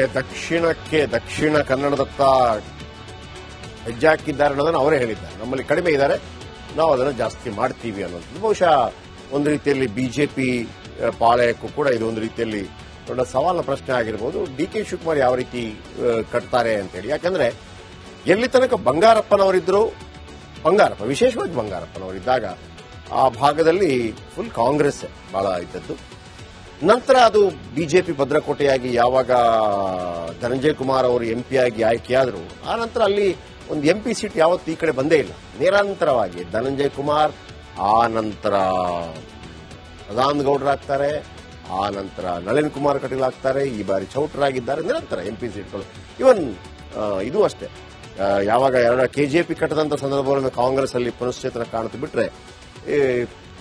ದಕ್ಷಿಣ ಕನ್ನಡದತ್ತ ಹೆಜ್ಜೆ ಹಾಕಿದ್ದಾರೆ ಅನ್ನೋದನ್ನು ಅವರೇ ಹೇಳಿದ್ದಾರೆ. ನಮ್ಮಲ್ಲಿ ಕಡಿಮೆ ಇದ್ದಾರೆ, ನಾವು ಅದನ್ನು ಜಾಸ್ತಿ ಮಾಡ್ತೀವಿ ಅನ್ನೋದು ಬಹುಶಃ ಒಂದು ರೀತಿಯಲ್ಲಿ ಬಿಜೆಪಿ ಪಾಳಯಕ್ಕೂ ಕೂಡ ಇದು ಒಂದು ರೀತಿಯಲ್ಲಿ ದೊಡ್ಡ ಸವಾಲಿನ ಪ್ರಶ್ನೆ ಆಗಿರಬಹುದು. ಡಿ ಕೆ ಶಿವಕುಮಾರ್ ಯಾವ ರೀತಿ ಕಟ್ತಾರೆ ಅಂತೇಳಿ. ಯಾಕಂದ್ರೆ ಎಲ್ಲಿ ತನಕ ಬಂಗಾರಪ್ಪನವರಿದ್ರು, ವಿಶೇಷವಾಗಿ ಬಂಗಾರಪ್ಪನವರಿದ್ದಾಗ ಆ ಭಾಗದಲ್ಲಿ ಫುಲ್ ಕಾಂಗ್ರೆಸ್ ಬಹಳ ಇದ್ದದ್ದು. ನಂತರ ಅದು ಬಿಜೆಪಿ ಭದ್ರಕೋಟೆಯಾಗಿ ಯಾವಾಗ ಧನಂಜಯ ಕುಮಾರ್ ಅವರು ಎಂಪಿ ಆಗಿ ಆಯ್ಕೆಯಾದರು, ಆ ನಂತರ ಅಲ್ಲಿ ಒಂದು ಎಂಪಿ ಸೀಟ್ ಯಾವತ್ತೂ ಈ ಕಡೆ ಬಂದೇ ಇಲ್ಲ. ನಿರಂತರವಾಗಿ ಧನಂಜಯ ಕುಮಾರ್, ಆ ನಂತರ ಸದಾನಂದ ಗೌಡರಾಗ್ತಾರೆ, ಆ ನಂತರ ನಳಿನ್ ಕುಮಾರ್ ಕಟೀಲ್ ಆಗ್ತಾರೆ, ಈ ಬಾರಿ ಚೌಟರಾಗಿದ್ದಾರೆ. ನಿರಂತರ ಎಂಪಿ ಸೀಟ್ಗಳು. ಇವನ್ ಇದು ಅಷ್ಟೇ, ಯಾವಾಗ ಕೆಜೆಪಿ ಕಟ್ಟದಂತ ಸಂದರ್ಭದಲ್ಲಿ ಕಾಂಗ್ರೆಸ್ ಅಲ್ಲಿ ಪುನಶ್ಚೇತನ ಕಾಣುತ್ತೆ ಬಿಟ್ರೆ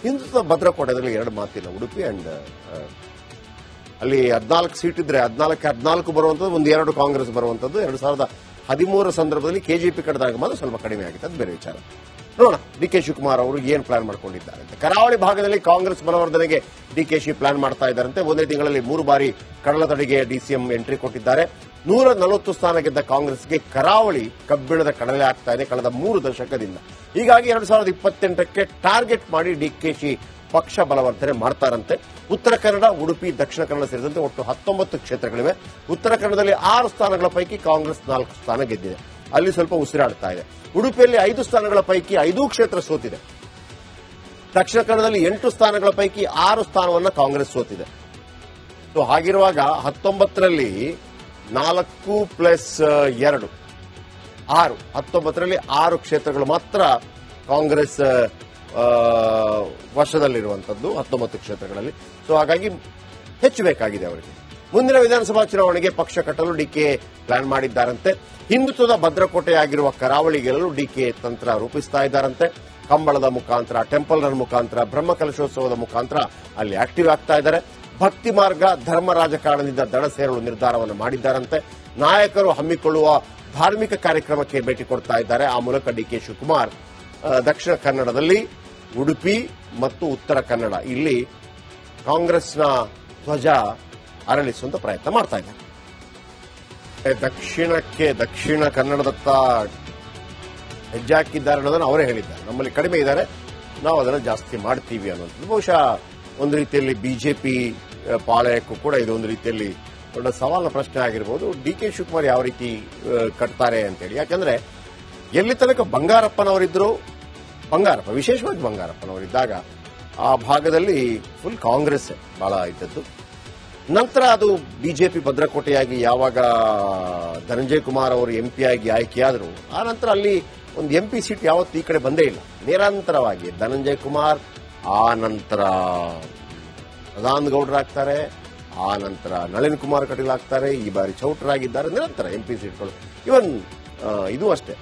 ಹಿಂದುತ್ವ ಭದ್ರಕೋಟೆಯಲ್ಲಿ ಎರಡು ಮಾತಿಲ್ಲ. ಉಡುಪಿ ಅಂಡ್ ಅಲ್ಲಿ 14 ಸೀಟ್ ಇದ್ರೆ 14 ಬರುವಂತದ್ದು, ಒಂದು 2 ಕಾಂಗ್ರೆಸ್ ಬರುವಂತದ್ದು. 2013 ಸಂದರ್ಭದಲ್ಲಿ ಕೆಜೆಪಿ ಕಟ್ಟದಾಗ ಮಾತ್ರ ಸ್ವಲ್ಪ ಕಡಿಮೆ ಆಗಿತ್ತು, ಅದು ಬೇರೆ ವಿಚಾರ. ನೋಡೋಣ ಡಿ ಕೆ ಶಿವಕುಮಾರ್ ಅವರು ಏನ್ ಪ್ಲಾನ್ ಮಾಡ್ಕೊಂಡಿದ್ದಾರೆ ಅಂತ. ಕರಾವಳಿ ಭಾಗದಲ್ಲಿ ಕಾಂಗ್ರೆಸ್ ಬಲವರ್ಧನೆಗೆ ಡಿಕೆಶಿ ಪ್ಲಾನ್ ಮಾಡ್ತಾ ಇದ್ದಾರಂತೆ. ಒಂದೇ ತಿಂಗಳಲ್ಲಿ 3 ಬಾರಿ ಕಡಲತಡಿಗೆ ಡಿಸಿಎಂ ಎಂಟ್ರಿ ಕೊಟ್ಟಿದ್ದಾರೆ. 140 ಸ್ಥಾನ ಗೆದ್ದ ಕಾಂಗ್ರೆಸ್ಗೆ ಕರಾವಳಿ ಕಬ್ಬಿಣದ ಕಡಲೆ ಆಗ್ತಾ ಇದೆ ಕಳೆದ 3 ದಶಕದಿಂದ. ಹೀಗಾಗಿ 2028ಕ್ಕೆ ಟಾರ್ಗೆಟ್ ಮಾಡಿ ಡಿಕೆಶಿ ಪಕ್ಷ ಬಲವರ್ಧನೆ ಮಾಡ್ತಾರಂತೆ. ಉತ್ತರ ಕನ್ನಡ, ಉಡುಪಿ, ದಕ್ಷಿಣ ಕನ್ನಡ ಸೇರಿದಂತೆ ಒಟ್ಟು 19 ಕ್ಷೇತ್ರಗಳಿವೆ. ಉತ್ತರ ಕನ್ನಡದಲ್ಲಿ 6 ಸ್ಥಾನಗಳ ಪೈಕಿ ಕಾಂಗ್ರೆಸ್ 4 ಸ್ಥಾನ ಗೆದ್ದಿದೆ. ಅಲ್ಲಿ ಸ್ವಲ್ಪ ಉಸಿರಾಡ್ತಾ ಇದೆ. ಉಡುಪಿಯಲ್ಲಿ 5 ಸ್ಥಾನಗಳ ಪೈಕಿ 5 ಕ್ಷೇತ್ರ ಸೋತಿದೆ. ದಕ್ಷಿಣ ಕನ್ನಡದಲ್ಲಿ 8 ಸ್ಥಾನಗಳ ಪೈಕಿ 6 ಸ್ಥಾನವನ್ನು ಕಾಂಗ್ರೆಸ್ ಸೋತಿದೆ. ಸೊ ಹಾಗಿರುವಾಗ 19ರಲ್ಲಿ 4+2 6, 19ರಲ್ಲಿ 6 ಕ್ಷೇತ್ರಗಳು ಮಾತ್ರ ಕಾಂಗ್ರೆಸ್ ವಶದಲ್ಲಿರುವಂತದ್ದು 19 ಕ್ಷೇತ್ರಗಳಲ್ಲಿ. ಸೊ ಹಾಗಾಗಿ ಹೆಚ್ಚಬೇಕಾಗಿದೆ ಅವರಿಗೆ. ಮುಂದಿನ ವಿಧಾನಸಭಾ ಚುನಾವಣೆಗೆ ಪಕ್ಷ ಕಟ್ಟಲು ಡಿಕೆ ಪ್ಲಾನ್ ಮಾಡಿದ್ದಾರಂತೆ. ಹಿಂದುತ್ವದ ಭದ್ರಕೋಟೆಯಾಗಿರುವ ಕರಾವಳಿ ಗೆಲ್ಲಲು ಡಿಕೆ ತಂತ್ರ ರೂಪಿಸ್ತಾ ಇದ್ದಾರಂತೆ. ಕಂಬಳದ ಮುಖಾಂತರ, ಟೆಂಪಲ್ ರನ್ ಮುಖಾಂತರ, ಬ್ರಹ್ಮಕಲಶೋತ್ಸವದ ಮುಖಾಂತರ ಅಲ್ಲಿ ಆಕ್ಟಿವ್ ಆಗ್ತಾ ಇದ್ದಾರೆ. ಭಕ್ತಿ ಮಾರ್ಗ, ಧರ್ಮ ರಾಜಕಾರಣದಿಂದ ದಡ ಸೇರಲು ನಿರ್ಧಾರವನ್ನು ಮಾಡಿದ್ದಾರಂತೆ. ನಾಯಕರು ಹಮ್ಮಿಕೊಳ್ಳುವ ಧಾರ್ಮಿಕ ಕಾರ್ಯಕ್ರಮಕ್ಕೆ ಭೇಟಿ ಕೊಡ್ತಾ ಇದ್ದಾರೆ. ಆ ಮೂಲಕ ಡಿಕೆ ಶಿವಕುಮಾರ್ ದಕ್ಷಿಣ ಕನ್ನಡದಲ್ಲಿ, ಉಡುಪಿ ಮತ್ತು ಉತ್ತರ ಕನ್ನಡ ಇಲ್ಲಿ ಕಾಂಗ್ರೆಸ್ನ ಧ್ವಜ ಅರಳಿಸುವಂತ ಪ್ರಯತ್ನ ಮಾಡ್ತಾ ಇದ್ದಾರೆ. ದಕ್ಷಿಣ ಕನ್ನಡದತ್ತ ಹೆಜ್ಜೆ ಹಾಕಿದ್ದಾರೆ ಅನ್ನೋದನ್ನು ಅವರೇ ಹೇಳಿದ್ದಾರೆ. ನಮ್ಮಲ್ಲಿ ಕಡಿಮೆ ಇದ್ದಾರೆ, ನಾವು ಅದನ್ನು ಜಾಸ್ತಿ ಮಾಡ್ತೀವಿ ಅನ್ನೋದು ಬಹುಶಃ ಒಂದು ರೀತಿಯಲ್ಲಿ ಬಿಜೆಪಿ ಪಾಳಯಕ್ಕೂ ಕೂಡ ಇದು ಒಂದು ರೀತಿಯಲ್ಲಿ ದೊಡ್ಡ ಸವಾಲಿನ ಪ್ರಶ್ನೆ ಆಗಿರಬಹುದು. ಡಿ ಕೆ ಶಿವಕುಮಾರ್ ಯಾವ ರೀತಿ ಕಟ್ತಾರೆ ಅಂತೇಳಿ. ಯಾಕಂದ್ರೆ ಎಲ್ಲಿ ತನಕ ಬಂಗಾರಪ್ಪನವರಿದ್ರು, ವಿಶೇಷವಾಗಿ ಬಂಗಾರಪ್ಪನವರಿದ್ದಾಗ ಆ ಭಾಗದಲ್ಲಿ ಫುಲ್ ಕಾಂಗ್ರೆಸ್ ಬಹಳ ಇದ್ದದ್ದು. ನಂತರ ಅದು ಬಿಜೆಪಿ ಭದ್ರಕೋಟೆಯಾಗಿ ಯಾವಾಗ ಧನಂಜಯ ಕುಮಾರ್ ಅವರು ಎಂಪಿ ಆಗಿ ಆಯ್ಕೆಯಾದರು, ಆ ನಂತರ ಅಲ್ಲಿ ಒಂದು ಎಂಪಿ ಸೀಟ್ ಯಾವತ್ತೂ ಈ ಕಡೆ ಬಂದೇ ಇಲ್ಲ. ನಿರಂತರವಾಗಿ ಧನಂಜಯ ಕುಮಾರ್, ಆ ನಂತರ ಸದಾನಂದ ಗೌಡರಾಗ್ತಾರೆ, ಆ ನಂತರ ನಳಿನ್ ಕುಮಾರ್ ಕಟೀಲ್ ಆಗ್ತಾರೆ, ಈ ಬಾರಿ ಚೌಟರಾಗಿದ್ದಾರೆ. ನಿರಂತರ ಎಂಪಿ ಸೀಟ್ಗಳು. ಇವನ್ ಇದು ಅಷ್ಟೇ,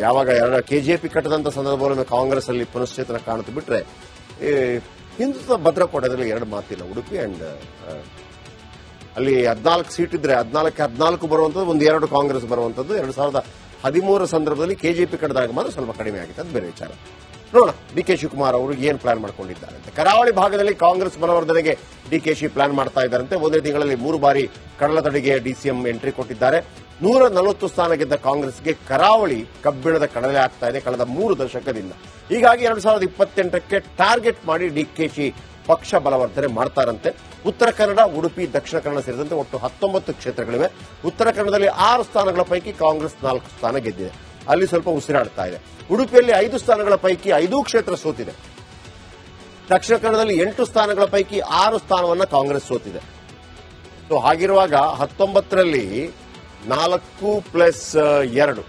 ಯಾವಾಗ ಕೆಜೆಪಿ ಕಟ್ಟದಂತ ಸಂದರ್ಭದಲ್ಲಿ ಕಾಂಗ್ರೆಸ್ ಅಲ್ಲಿ ಪುನಶ್ಚೇತನ ಕಾಣುತ್ತೆ ಬಿಟ್ರೆ ಹಿಂದುತ್ವ ಭದ್ರಕೋಟೆಯಲ್ಲಿ 2 ಮಾತಿಲ್ಲ. ಉಡುಪಿ ಅಂಡ್ ಅಲ್ಲಿ 14 ಸೀಟ್ ಇದ್ರೆ 14 ಬರುವಂತದ್ದು, ಒಂದು 2 ಕಾಂಗ್ರೆಸ್ ಬರುವಂತದ್ದು. 2013 ಸಂದರ್ಭದಲ್ಲಿ ಕೆಜೆಪಿ ಕಟ್ಟದಾಗ ಮಾತ್ರ ಸ್ವಲ್ಪ ಕಡಿಮೆ ಆಗಿತ್ತು, ಅದು ಬೇರೆ ವಿಚಾರ. ನೋಡೋಣ ಡಿ ಕೆ ಶಿವಕುಮಾರ್ ಅವರು ಏನ್ ಪ್ಲಾನ್ ಮಾಡ್ಕೊಂಡಿದ್ದಾರೆ ಅಂತ. ಕರಾವಳಿ ಭಾಗದಲ್ಲಿ ಕಾಂಗ್ರೆಸ್ ಬಲವರ್ಧನೆಗೆ ಡಿಕೆಶಿ ಪ್ಲಾನ್ ಮಾಡ್ತಾ ಇದ್ದಾರಂತೆ. ಒಂದೇ ತಿಂಗಳಲ್ಲಿ 3 ಬಾರಿ ಕಡಲತಡಿಗೆ ಡಿಸಿಎಂ ಎಂಟ್ರಿ ಕೊಟ್ಟಿದ್ದಾರೆ. 140 ಸ್ಥಾನ ಗೆದ್ದ ಕಾಂಗ್ರೆಸ್ಗೆ ಕರಾವಳಿ ಕಬ್ಬಿಣದ ಕಡಲೆ ಆಗ್ತಾ ಇದೆ ಕಳೆದ 3 ದಶಕದಿಂದ. ಹೀಗಾಗಿ 2028ಕ್ಕೆ ಟಾರ್ಗೆಟ್ ಮಾಡಿ ಡಿಕೆಶಿ ಪಕ್ಷ ಬಲವರ್ಧನೆ ಮಾಡ್ತಾರಂತೆ. ಉತ್ತರ ಕನ್ನಡ, ಉಡುಪಿ, ದಕ್ಷಿಣ ಕನ್ನಡ ಸೇರಿದಂತೆ ಒಟ್ಟು 19 ಕ್ಷೇತ್ರಗಳಿವೆ. ಉತ್ತರ ಕನ್ನಡದಲ್ಲಿ 6 ಸ್ಥಾನಗಳ ಪೈಕಿ ಕಾಂಗ್ರೆಸ್ 4 ಸ್ಥಾನ ಗೆದ್ದಿದೆ. ಅಲ್ಲಿ ಸ್ವಲ್ಪ ಉಸಿರಾಡ್ತಾ ಇದೆ. ಉಡುಪಿಯಲ್ಲಿ 5 ಸ್ಥಾನಗಳ ಪೈಕಿ 5 ಕ್ಷೇತ್ರ ಸೋತಿದೆ. ದಕ್ಷಿಣ ಕನ್ನಡದಲ್ಲಿ 8 ಸ್ಥಾನಗಳ ಪೈಕಿ 6 ಸ್ಥಾನವನ್ನು ಕಾಂಗ್ರೆಸ್ ಸೋತಿದೆ. ಸೊ ಹಾಗಿರುವಾಗ 19ರಲ್ಲಿ 4+2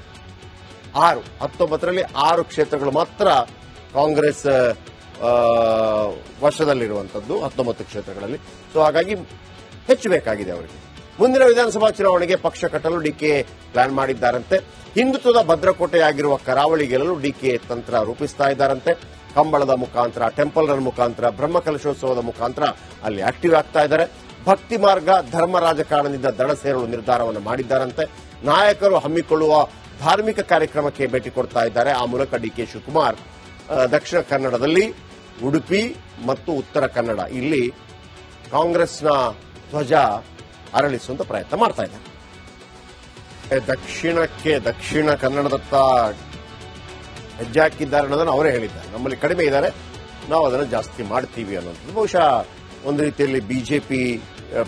6, 19ರಲ್ಲಿ 6 ಕ್ಷೇತ್ರಗಳು ಮಾತ್ರ ಕಾಂಗ್ರೆಸ್ ವಶದಲ್ಲಿರುವಂತದ್ದು 19 ಕ್ಷೇತ್ರಗಳಲ್ಲಿ. ಸೊ ಹಾಗಾಗಿ ಹೆಚ್ಚಬೇಕಾಗಿದೆ ಅವರಿಗೆ. ಮುಂದಿನ ವಿಧಾನಸಭಾ ಚುನಾವಣೆಗೆ ಪಕ್ಷ ಕಟ್ಟಲು ಡಿಕೆ ಪ್ಲಾನ್ ಮಾಡಿದ್ದಾರಂತೆ. ಹಿಂದುತ್ವದ ಭದ್ರಕೋಟೆಯಾಗಿರುವ ಕರಾವಳಿ ಗೆಲ್ಲಲು ಡಿಕೆ ತಂತ್ರ ರೂಪಿಸ್ತಾ ಇದ್ದಾರಂತೆ. ಕಂಬಳದ ಮುಖಾಂತರ, ಟೆಂಪಲ್ ರನ್ ಮುಖಾಂತರ, ಬ್ರಹ್ಮಕಲಶೋತ್ಸವದ ಮುಖಾಂತರ ಅಲ್ಲಿ ಆಕ್ಟಿವ್ ಆಗ್ತಾ ಇದ್ದಾರೆ. ಭಕ್ತಿ ಮಾರ್ಗ, ಧರ್ಮ ರಾಜಕಾರಣದಿಂದ ದಡ ಸೇರಲು ನಿರ್ಧಾರವನ್ನು ಮಾಡಿದ್ದಾರಂತೆ. ನಾಯಕರು ಹಮ್ಮಿಕೊಳ್ಳುವ ಧಾರ್ಮಿಕ ಕಾರ್ಯಕ್ರಮಕ್ಕೆ ಭೇಟಿ ಕೊಡ್ತಾ ಇದ್ದಾರೆ. ಆ ಮೂಲಕ ಡಿಕೆ ಶಿವಕುಮಾರ್ ದಕ್ಷಿಣ ಕನ್ನಡದಲ್ಲಿ, ಉಡುಪಿ ಮತ್ತು ಉತ್ತರ ಕನ್ನಡ ಇಲ್ಲಿ ಕಾಂಗ್ರೆಸ್ನ ಧ್ವಜ ಅರಳಿಸುವಂತ ಪ್ರಯತ್ನ ಮಾಡ್ತಾ ಇದ್ದಾರೆ. ದಕ್ಷಿಣ ಕನ್ನಡದತ್ತ ಹೆಜ್ಜೆ ಹಾಕಿದ್ದಾರೆ ಅನ್ನೋದನ್ನು ಅವರೇ ಹೇಳಿದ್ದಾರೆ. ನಮ್ಮಲ್ಲಿ ಕಡಿಮೆ ಇದ್ದಾರೆ, ನಾವು ಅದನ್ನು ಜಾಸ್ತಿ ಮಾಡ್ತೀವಿ ಅನ್ನೋದು ಬಹುಶಃ ಒಂದು ರೀತಿಯಲ್ಲಿ ಬಿಜೆಪಿ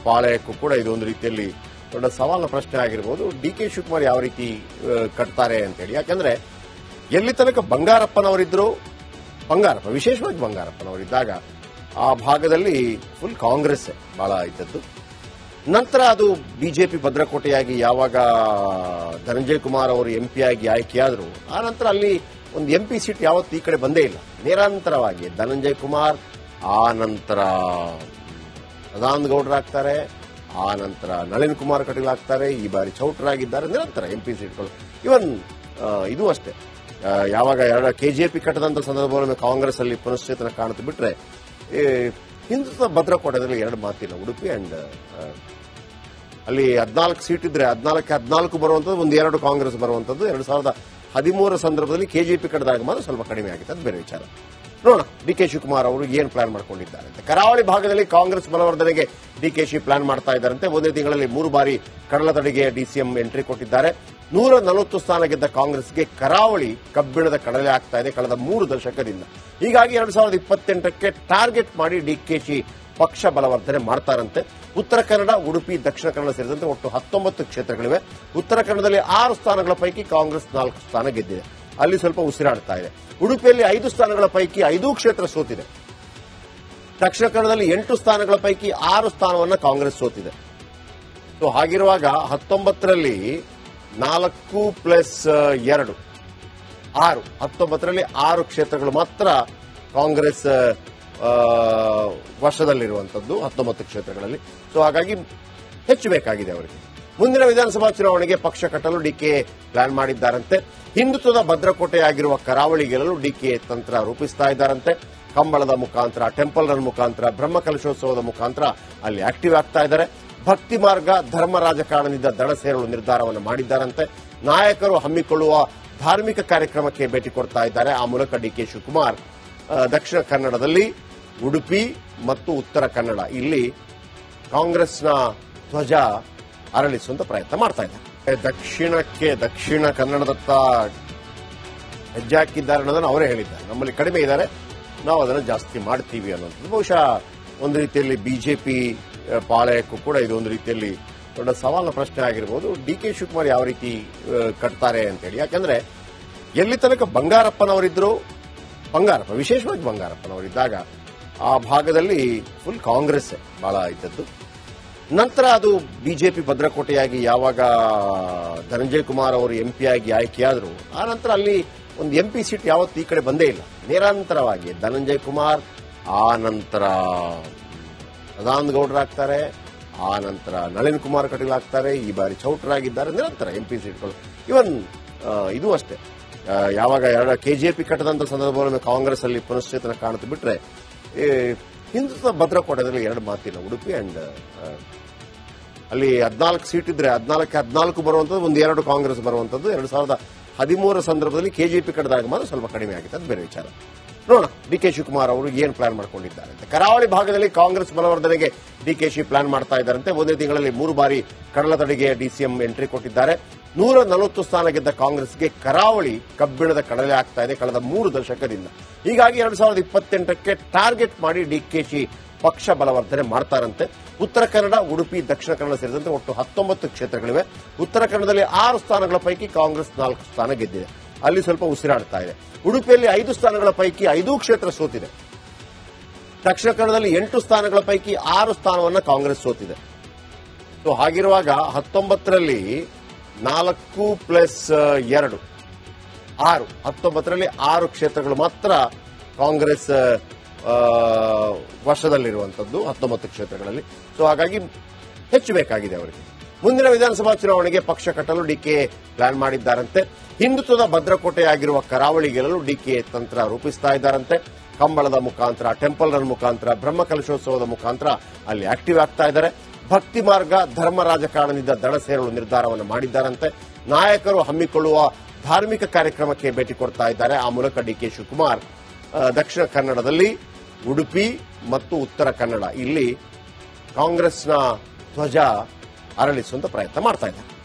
ಪಾಳಯಕ್ಕೂ ಕೂಡ ಇದು ಒಂದು ರೀತಿಯಲ್ಲಿ ದೊಡ್ಡ ಸವಾಲಿನ ಪ್ರಶ್ನೆ ಆಗಿರ್ಬೋದು. ಡಿ ಕೆ ಶಿವಕುಮಾರ್ ಯಾವ ರೀತಿ ಕಟ್ತಾರೆ ಅಂತೇಳಿ. ಯಾಕಂದ್ರೆ ಎಲ್ಲಿ ತನಕ ಬಂಗಾರಪ್ಪನವರಿದ್ರು, ವಿಶೇಷವಾಗಿ ಬಂಗಾರಪ್ಪನವರಿದ್ದಾಗ ಆ ಭಾಗದಲ್ಲಿ ಫುಲ್ ಕಾಂಗ್ರೆಸ್ ಬಹಳ ಇದ್ದದ್ದು. ನಂತರ ಅದು ಬಿಜೆಪಿ ಭದ್ರಕೋಟೆಯಾಗಿ ಯಾವಾಗ ಧನಂಜಯ ಕುಮಾರ್ ಅವರು ಎಂಪಿ ಆಗಿ ಆಯ್ಕೆಯಾದ್ರು, ಆ ನಂತರ ಅಲ್ಲಿ ಒಂದು ಎಂಪಿ ಸೀಟ್ ಯಾವತ್ತೂ ಈ ಕಡೆ ಬಂದೇ ಇಲ್ಲ. ನಿರಂತರವಾಗಿ ಧನಂಜಯ ಕುಮಾರ್, ಆ ನಂತರ ಸದಾನಂದ ಗೌಡರಾಗ್ತಾರೆ, ಆ ನಂತರ ನಳಿನ್ ಕುಮಾರ್ ಕಟೀಲ್ ಆಗ್ತಾರೆ, ಈ ಬಾರಿ ಚೌಟ್ರಾಗಿದ್ದಾರೆ. ನಿರಂತರ ಎಂಪಿ ಸೀಟ್ಗಳು. ಇವನ್ ಇದು ಅಷ್ಟೇ, ಯಾವಾಗ ಕೆಜೆಪಿ ಕಟ್ಟದಂತ ಸಂದರ್ಭದಲ್ಲಿ ಕಾಂಗ್ರೆಸ್ ಅಲ್ಲಿ ಪುನಶ್ಚೇತನ ಕಾಣುತ್ತೆ ಬಿಟ್ರೆ, ಹಿಂದುತ್ವ ಭದ್ರಕೋಟೆಯಲ್ಲಿ ಎರಡು ಮಾತಿನ ಉಡುಪಿ ಅಂಡ್ ಅಲ್ಲಿ 14 ಸೀಟ್ ಇದ್ರೆ 14 ಬರುವಂತದ್ದು, ಒಂದು 2 ಕಾಂಗ್ರೆಸ್ ಬರುವಂತದ್ದು. 2013 ಸಂದರ್ಭದಲ್ಲಿ ಕೆಜೆಪಿ ಕಟ್ಟದಾಗ ಮಾತ್ರ ಸ್ವಲ್ಪ ಕಡಿಮೆ ಆಗಿದೆ, ಅದು ಬೇರೆ ವಿಚಾರ. ನೋಡೋಣ ಡಿ ಕೆ ಶಿವಕುಮಾರ್ ಅವರು ಏನು ಪ್ಲಾನ್ ಮಾಡ್ಕೊಂಡಿದ್ದಾರೆ ಅಂತ. ಕರಾವಳಿ ಭಾಗದಲ್ಲಿ ಕಾಂಗ್ರೆಸ್ ಬಲವರ್ಧನೆಗೆ ಡಿಕೆಶಿ ಪ್ಲಾನ್ ಮಾಡ್ತಾ ಇದ್ದಾರಂತೆ. ಒಂದೇ ತಿಂಗಳಲ್ಲಿ 3 ಬಾರಿ ಕಡಲತಡಿಗೆ ಡಿಸಿಎಂ ಎಂಟ್ರಿ ಕೊಟ್ಟಿದ್ದಾರೆ. 140 ಸ್ಥಾನ ಗೆದ್ದ ಕಾಂಗ್ರೆಸ್ಗೆ ಕರಾವಳಿ ಕಬ್ಬಿಣದ ಕಡಲೆ ಆಗ್ತಾ ಇದೆ ಕಳೆದ 3 ದಶಕದಿಂದ. ಹೀಗಾಗಿ 2028ಕ್ಕೆ ಟಾರ್ಗೆಟ್ ಮಾಡಿ ಡಿಕೆಶಿ ಪಕ್ಷ ಬಲವರ್ಧನೆ ಮಾಡ್ತಾರಂತೆ. ಉತ್ತರ ಕನ್ನಡ, ಉಡುಪಿ, ದಕ್ಷಿಣ ಕನ್ನಡ ಸೇರಿದಂತೆ ಒಟ್ಟು 19 ಕ್ಷೇತ್ರಗಳಿವೆ. ಉತ್ತರ ಕನ್ನಡದಲ್ಲಿ 6 ಸ್ಥಾನಗಳ ಪೈಕಿ ಕಾಂಗ್ರೆಸ್ 4 ಸ್ಥಾನ ಗೆದ್ದಿದೆ, ಅಲ್ಲಿ ಸ್ವಲ್ಪ ಉಸಿರಾಡ್ತಾ ಇದೆ. ಉಡುಪಿಯಲ್ಲಿ 5 ಸ್ಥಾನಗಳ ಪೈಕಿ 5 ಕ್ಷೇತ್ರ ಸೋತಿದೆ. ದಕ್ಷಿಣ ಕನ್ನಡದಲ್ಲಿ 8 ಸ್ಥಾನಗಳ ಪೈಕಿ 6 ಸ್ಥಾನವನ್ನು ಕಾಂಗ್ರೆಸ್ ಸೋತಿದೆ. ಸೊ ಹಾಗಿರುವಾಗ 19ರಲ್ಲಿ 4 ಪ್ಲಸ್ 2 6, 19ರಲ್ಲಿ 6 ಕ್ಷೇತ್ರಗಳು ಮಾತ್ರ ಕಾಂಗ್ರೆಸ್ ವರ್ಷದಲ್ಲಿರುವಂತದ್ದು, 19 ಕ್ಷೇತ್ರಗಳಲ್ಲಿ. ಸೊ ಹಾಗಾಗಿ ಹೆಚ್ಚು ಬೇಕಾಗಿದೆ ಅವರಿಗೆ. ಮುಂದಿನ ವಿಧಾನಸಭಾ ಚುನಾವಣೆಗೆ ಪಕ್ಷ ಕಟ್ಟಲು ಡಿಕೆ ಪ್ಲಾನ್ ಮಾಡಿದ್ದಾರಂತೆ. ಹಿಂದುತ್ವದ ಭದ್ರಕೋಟೆಯಾಗಿರುವ ಕರಾವಳಿ ಗೆಲ್ಲಲು ಡಿಕೆ ತಂತ್ರ ರೂಪಿಸ್ತಾ ಇದ್ದಾರಂತೆ. ಕಂಬಳದ ಮುಖಾಂತರ, ಟೆಂಪಲ್ ರನ್ ಮುಖಾಂತರ, ಬ್ರಹ್ಮಕಲಶೋತ್ಸವದ ಮುಖಾಂತರ ಅಲ್ಲಿ ಆಕ್ಟಿವ್ ಆಗ್ತಾ ಇದ್ದಾರೆ. ಭಕ್ತಿ ಮಾರ್ಗ, ಧರ್ಮ ರಾಜಕಾರಣದಿಂದ ದಡ ಸೇರಲು ನಿರ್ಧಾರವನ್ನು ಮಾಡಿದ್ದಾರಂತೆ. ನಾಯಕರು ಹಮ್ಮಿಕೊಳ್ಳುವ ಧಾರ್ಮಿಕ ಕಾರ್ಯಕ್ರಮಕ್ಕೆ ಭೇಟಿ ಕೊಡ್ತಾ ಇದ್ದಾರೆ. ಆ ಮೂಲಕ ಡಿಕೆ ಶಿವಕುಮಾರ್ ದಕ್ಷಿಣ ಕನ್ನಡದಲ್ಲಿ, ಉಡುಪಿ ಮತ್ತು ಉತ್ತರ ಕನ್ನಡ ಇಲ್ಲಿ ಕಾಂಗ್ರೆಸ್ನ ಧ್ವಜ ಅರಳಿಸುವಂತ ಪ್ರಯತ್ನ ಮಾಡ್ತಾ ಇದ್ದಾರೆ. ದಕ್ಷಿಣ ಕನ್ನಡದತ್ತ ಹೆಜ್ಜೆ ಹಾಕಿದ್ದಾರೆ ಅನ್ನೋದನ್ನು ಅವರೇ ಹೇಳಿದ್ದಾರೆ. ನಮ್ಮಲ್ಲಿ ಕಡಿಮೆ ಇದ್ದಾರೆ, ನಾವು ಅದನ್ನು ಜಾಸ್ತಿ ಮಾಡ್ತೀವಿ ಅನ್ನೋದು ಬಹುಶಃ ಒಂದು ರೀತಿಯಲ್ಲಿ ಬಿಜೆಪಿ ಪಾಳಯಕ್ಕೂ ಕೂಡ ಇದು ಒಂದು ರೀತಿಯಲ್ಲಿ ದೊಡ್ಡ ಸವಾಲಿನ ಪ್ರಶ್ನೆ ಆಗಿರ್ಬೋದು. ಡಿ ಕೆ ಶಿವಕುಮಾರ್ ಯಾವ ರೀತಿ ಕಟ್ತಾರೆ ಅಂತೇಳಿ. ಯಾಕಂದ್ರೆ ಎಲ್ಲಿ ತನಕ ಬಂಗಾರಪ್ಪನವರಿದ್ರು, ವಿಶೇಷವಾಗಿ ಬಂಗಾರಪ್ಪನವರಿದ್ದಾಗ ಆ ಭಾಗದಲ್ಲಿ ಫುಲ್ ಕಾಂಗ್ರೆಸ್ ಬಹಳ ಇದ್ದದ್ದು. ನಂತರ ಅದು ಬಿಜೆಪಿ ಭದ್ರಕೋಟೆಯಾಗಿ ಯಾವಾಗ ಧನಂಜಯ ಕುಮಾರ್ ಅವರು ಎಂಪಿ ಆಗಿ ಆಯ್ಕೆಯಾದ್ರು, ಆ ನಂತರ ಅಲ್ಲಿ ಒಂದು ಎಂಪಿ ಸೀಟ್ ಯಾವತ್ತೂ ಈ ಕಡೆ ಬಂದೇ ಇಲ್ಲ. ನಿರಂತರವಾಗಿ ಧನಂಜಯ ಕುಮಾರ್, ಆ ನಂತರ ಸದಾನಂದ ಗೌಡರಾಗ್ತಾರೆ, ಆ ನಂತರ ನಳಿನ್ ಕುಮಾರ್ ಕಟೀಲ್ ಆಗ್ತಾರೆ, ಈ ಬಾರಿ ಚೌಟ್ರಾಗಿದ್ದಾರೆ. ನಿರಂತರ ಎಂಪಿ ಸೀಟ್ಗಳು. ಇವನ್ ಇದು ಅಷ್ಟೇ, ಯಾವಾಗ ಕೆಜೆಪಿ ಕಟ್ಟದಂತ ಸಂದರ್ಭದಲ್ಲಿ ಕಾಂಗ್ರೆಸ್ ಅಲ್ಲಿ ಪುನಶ್ಚೇತನ ಕಾಣುತ್ತೆ ಬಿಟ್ರೆ, ಹಿಂದುತ್ವ ಭದ್ರಕೋಟೆಯಲ್ಲಿ 2 ಮಾತಿನ ಉಡುಪಿ ಅಂಡ್ ಅಲ್ಲಿ 14 ಸೀಟ್ ಇದ್ರೆ 14 ಬರುವಂತದ್ದು, ಒಂದು 2 ಕಾಂಗ್ರೆಸ್ ಬರುವಂತದ್ದು. 2013 ಸಂದರ್ಭದಲ್ಲಿ ಕೆಜೆಪಿ ಕಟ್ಟದಾಗ ಮಾತ್ರ ಸ್ವಲ್ಪ ಕಡಿಮೆ ಆಗಿದೆ, ಅದು ಬೇರೆ ವಿಚಾರ. ನೋಡೋಣ ಡಿ ಕೆ ಶಿವಕುಮಾರ್ ಅವರು ಏನು ಪ್ಲಾನ್ ಮಾಡ್ಕೊಂಡಿದ್ದಾರೆ ಅಂತ. ಕರಾವಳಿ ಭಾಗದಲ್ಲಿ ಕಾಂಗ್ರೆಸ್ ಬಲವರ್ಧನೆಗೆ ಡಿಕೆಶಿ ಪ್ಲಾನ್ ಮಾಡ್ತಾ ಇದ್ದಾರಂತೆ. ಒಂದೇ ತಿಂಗಳಲ್ಲಿ 3 ಬಾರಿ ಕಡಲತಡಿಗೆ ಡಿಸಿಎಂ ಎಂಟ್ರಿ ಕೊಟ್ಟಿದ್ದಾರೆ. 140 ಸ್ಥಾನ ಗೆದ್ದ ಕಾಂಗ್ರೆಸ್ಗೆ ಕರಾವಳಿ ಕಬ್ಬಿಣದ ಕಡಲೆ ಆಗ್ತಾ ಇದೆ ಕಳೆದ 3 ದಶಕದಿಂದ. ಹೀಗಾಗಿ 2028ಕ್ಕೆ ಟಾರ್ಗೆಟ್ ಮಾಡಿ ಡಿಕೆಶಿ ಪಕ್ಷ ಬಲವರ್ಧನೆ ಮಾಡ್ತಾರಂತೆ. ಉತ್ತರ ಕನ್ನಡ, ಉಡುಪಿ, ದಕ್ಷಿಣ ಕನ್ನಡ ಸೇರಿದಂತೆ ಒಟ್ಟು 19 ಕ್ಷೇತ್ರಗಳಿವೆ. ಉತ್ತರ ಕನ್ನಡದಲ್ಲಿ 6 ಸ್ಥಾನಗಳ ಪೈಕಿ ಕಾಂಗ್ರೆಸ್ 4 ಸ್ಥಾನ ಗೆದ್ದಿದೆ, ಅಲ್ಲಿ ಸ್ವಲ್ಪ ಉಸಿರಾಡ್ತಾ ಇದೆ. ಉಡುಪಿಯಲ್ಲಿ 5 ಸ್ಥಾನಗಳ ಪೈಕಿ 5 ಕ್ಷೇತ್ರ ಸೋತಿದೆ. ದಕ್ಷಿಣ ಕನ್ನಡದಲ್ಲಿ 8 ಸ್ಥಾನಗಳ ಪೈಕಿ 6 ಸ್ಥಾನವನ್ನು ಕಾಂಗ್ರೆಸ್ ಸೋತಿದೆ. ಸೊ ಹಾಗಿರುವಾಗ 19ರಲ್ಲಿ 4 ಪ್ಲಸ್ 2 6, 19ರಲ್ಲಿ 6 ಕ್ಷೇತ್ರಗಳು ಮಾತ್ರ ಕಾಂಗ್ರೆಸ್ ವರ್ಷದಲ್ಲಿರುವಂತದ್ದು, 19 ಕ್ಷೇತ್ರಗಳಲ್ಲಿ. ಸೊ ಹಾಗಾಗಿ ಹೆಚ್ಚು ಬೇಕಾಗಿದೆ ಅವರಿಗೆ. ಮುಂದಿನ ವಿಧಾನಸಭಾ ಚುನಾವಣೆಗೆ ಪಕ್ಷ ಕಟ್ಟಲು ಡಿಕೆ ಪ್ಲಾನ್ ಮಾಡಿದ್ದಾರಂತೆ. ಹಿಂದುತ್ವದ ಭದ್ರಕೋಟೆಯಾಗಿರುವ ಕರಾವಳಿ ಗೆಲ್ಲಲು ಡಿಕೆ ತಂತ್ರ ರೂಪಿಸ್ತಾ ಇದ್ದಾರಂತೆ. ಕಂಬಳದ ಮುಖಾಂತರ, ಟೆಂಪಲ್ ರನ್ ಮುಖಾಂತರ, ಬ್ರಹ್ಮಕಲಶೋತ್ಸವದ ಮುಖಾಂತರ ಅಲ್ಲಿ ಆಕ್ಟಿವ್ ಆಗ್ತಾ ಇದ್ದಾರೆ. ಭಕ್ತಿ ಮಾರ್ಗ, ಧರ್ಮ ರಾಜಕಾರಣದಿಂದ ದಡ ಸೇರಲು ನಿರ್ಧಾರವನ್ನು ಮಾಡಿದ್ದಾರಂತೆ. ನಾಯಕರು ಹಮ್ಮಿಕೊಳ್ಳುವ ಧಾರ್ಮಿಕ ಕಾರ್ಯಕ್ರಮಕ್ಕೆ ಭೇಟಿ ಕೊಡ್ತಾ ಇದ್ದಾರೆ. ಆ ಮೂಲಕ ಡಿಕೆ ಶಿವಕುಮಾರ್ ದಕ್ಷಿಣ ಕನ್ನಡದಲ್ಲಿ, ಉಡುಪಿ ಮತ್ತು ಉತ್ತರ ಕನ್ನಡ ಇಲ್ಲಿ ಕಾಂಗ್ರೆಸ್ನ ಧ್ವಜ ಅರಳಿಸುವಂತ ಪ್ರಯತ್ನ ಮಾಡ್ತಾ ಇದ್ದಾರೆ.